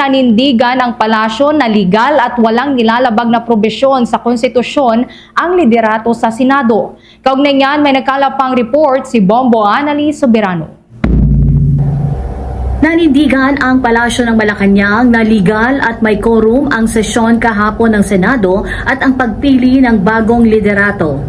Nanindigan ang palasyo na legal at walang nilalabag na probisyon sa konstitusyon ang liderato sa Senado. Kaugnay niyan, may nagkalapang report si Bombo Annalise Soberano. Nanindigan ang Palasyo ng Malacanang na legal at may quorum ang sesyon kahapon ng Senado at ang pagpili ng bagong liderato.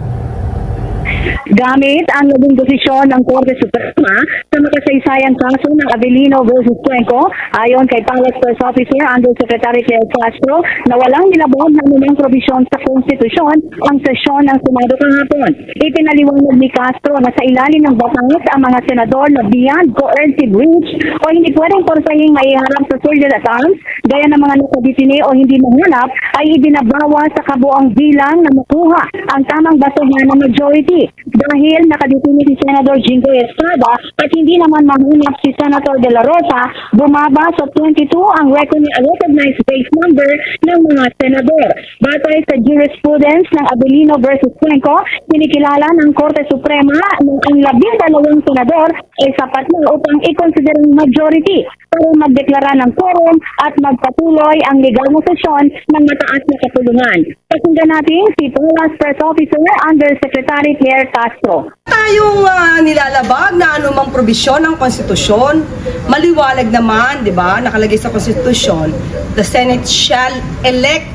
Gamit ang naging desisyon ng Korte Suprema sa makasaysayang kaso ng Avellino versus Cuenco, ayon kay Palace Press Officer Undersecretary Cleo Castro na walang nilabag na anumang probisyon sa konstitusyon ang sesyon ng Senado kahapon. Ipinaliwanag ni Castro na sa ilalim ng batas ang mga senador na beyond coercive reach o hindi pwedeng porsahing maiharap sa surgeon at arms, gaya ng mga nakadetine o hindi mahanap, ay ibinabawas sa kabuang bilang na makuha ang tamang basuhan ng majority. Dahil nakadetine si Senador Jinggoy Estrada at hindi naman mahanap si Senator De La Rosa, bumaba sa 22 ang recognized base number ng mga senador. Batay sa jurisprudence ng Avellino versus Cuenco, kinikilala ng Korte Suprema na ang 12 senador ay sapat na upang i-consider majority para magdeklara ng quorum at magpatuloy ang legal na sesyon ng mataas na kapulungan. Pakinggan natin si Palace Press Officer Undersecretary Cleo Castro. Tayong nilalabag na anumang probisyon ng konstitusyon, maliwalag naman, di ba, nakalagay sa konstitusyon, the Senate shall elect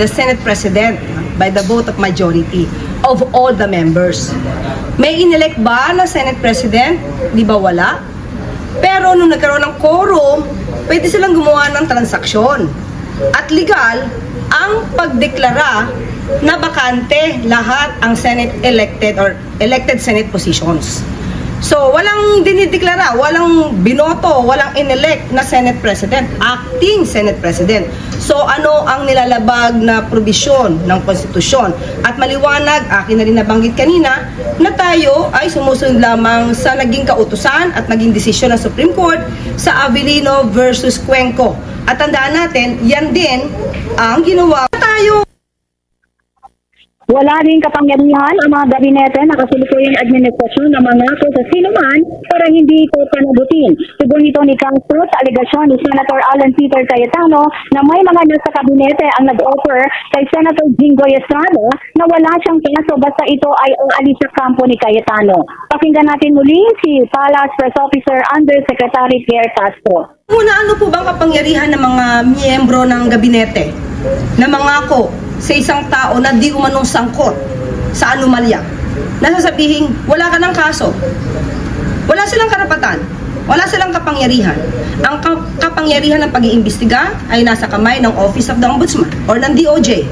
the Senate President by the vote of majority of all the members. May inelect ba na Senate President? Di ba wala? Pero nung nagkaroon ng quorum, pwede silang gumawa ng transaksyon. At legal, ang pagdeklara na bakante lahat ang Senate elected or elected Senate positions. So, walang dinideklara, walang binoto, walang inelect na Senate President, acting Senate President. So, ano ang nilalabag na probisyon ng konstitusyon? At maliwanag, akin na rin nabanggit kanina, na tayo ay sumusunod lamang sa naging kautusan at naging desisyon ng Supreme Court sa Avellino versus Cuenco. At tandaan natin, yan din ang ginawa tayo. Wala rin kapangyarihan ang mga gabinete na kasulukuyang administrasyon na mangako sa sinuman para hindi ito panagutin. Tugon ito ni Castro sa alegasyon ni Senator Alan Peter Cayetano na may mga nasa kabinete ang nag-offer kay Senator Jinggoy Estrada na wala siyang kaso basta ito ay aalis sa kampo ni Cayetano. Pakinggan natin muli si Palace Press Officer Undersecretary Cleo Castro. Una, ano po bang kapangyarihan ng mga miyembro ng gabinete na mangako sa isang tao na di umanong sangkot sa anomalya? Nasasabihin, wala ka ng kaso. Wala silang karapatan. Wala silang kapangyarihan. Ang kapangyarihan ng pag-iimbestiga ay nasa kamay ng Office of the Ombudsman or ng DOJ.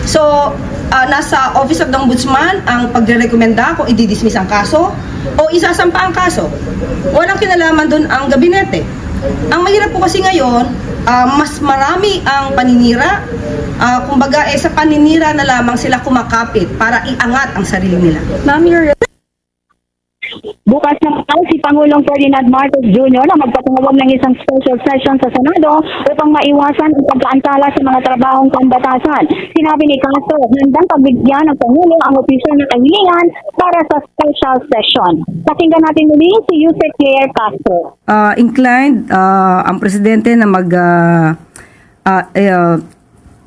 So, nasa Office of the Ombudsman ang pagre-rekomenda kung i-dismiss ang kaso o isasampa ang kaso. Walang kinalaman doon ang gabinete. Ang mahirap po kasi ngayon, mas marami ang paninira. Kumbaga, sa paninira na lamang sila kumakapit para iangat ang sarili nila. Ma'am, bukas naman si Pangulong Ferdinand Marcos Jr. na magpapangawag ng isang special session sa Senado upang maiwasan ang pagkaantala sa mga trabahong pambatasan. Sinabi ni Castro, handang pagbigyan ng Pangulo ang opisyal na kahilingan para sa special session. Pakinggan natin muli si Yusek Cleo Castro. Inclined ang presidente na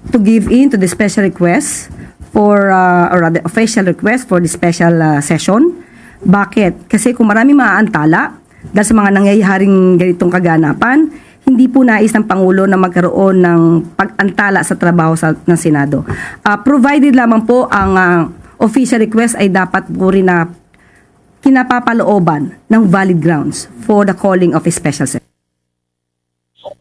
to give in to the special request for or rather official request for the special session. Bakit? Kasi kung marami maaantala dahil sa mga nangyayaring ganitong kaganapan, hindi po nais ng Pangulo na magkaroon ng pag-antala sa trabaho ng Senado. Provided lamang po ang official request ay dapat po rin na kinapapalooban ng valid grounds for the calling of a special session.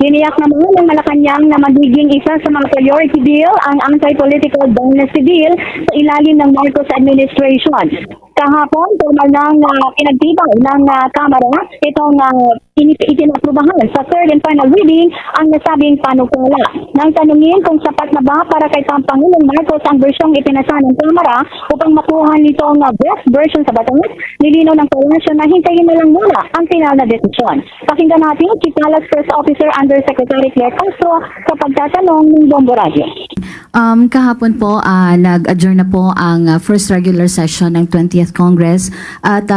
Tiniyak naman ng Malacanang na magiging isa sa mga priority bill ang anti-political dynasty bill sa ilalim ng Marcos administration. Kahapon, formal nang pinagtibay ng Kamara itong itinaprubahan sa third and final reading ang nasabing panukala. Nang tanungin kung sapat na ba para kay Pangulong Marcos ang bersyong ipinasa ng Kamara upang makuha nito ang best version sa batas, nilinaw ng Palasyo na hintayin na lang muna ang final na desisyon. Pakinggan natin si Palace Press Officer Undersecretary Cleo Castro sa pagtatanong ng Bombo Radio. Kahapon po, nag-adjourn na po ang first regular session ng 20th Congress at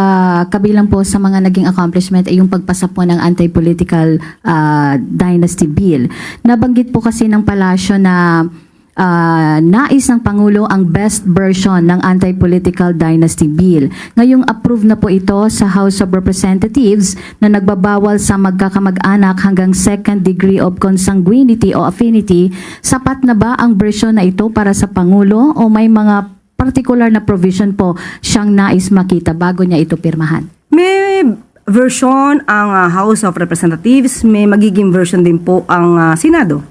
kabilang po sa mga naging accomplishment ay yung pagpasa po ng anti-political dynasty bill. Nabanggit po kasi ng palasyo na nais ng Pangulo ang best version ng anti-political dynasty bill. Ngayong approve na po ito sa House of Representatives na nagbabawal sa magkakamag-anak hanggang second degree of consanguinity o affinity. Sapat na ba ang version na ito para sa Pangulo o may mga particular na provision po siyang nais makita bago niya ito pirmahan? May version ang House of Representatives, may magiging version din po ang Senado.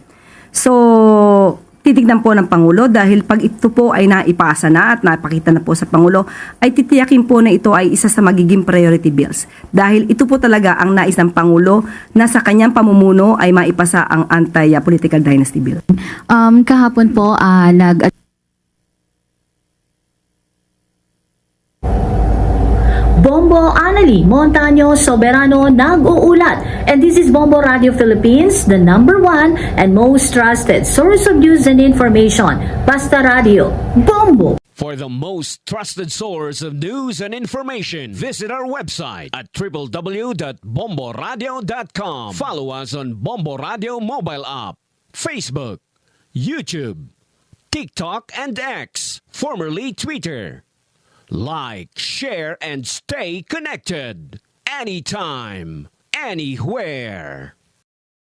So, titignan po ng Pangulo dahil pag ito po ay naipasa na at napakita na po sa Pangulo, ay titiyakin po na ito ay isa sa magiging priority bills. Dahil ito po talaga ang nais ng Pangulo na sa kanyang pamumuno ay maipasa ang anti-political dynasty bill. Kahapon po, Bombo Anali Montaño Soberano nag-uulat. And this is Bombo Radio Philippines, the #1 and most trusted source of news and information. Basta Radio, Bombo! For the most trusted source of news and information, visit our website at www.bomboradio.com. Follow us on Bombo Radio mobile app, Facebook, YouTube, TikTok, and X, formerly Twitter. Like, share, and stay connected. Anytime, anywhere.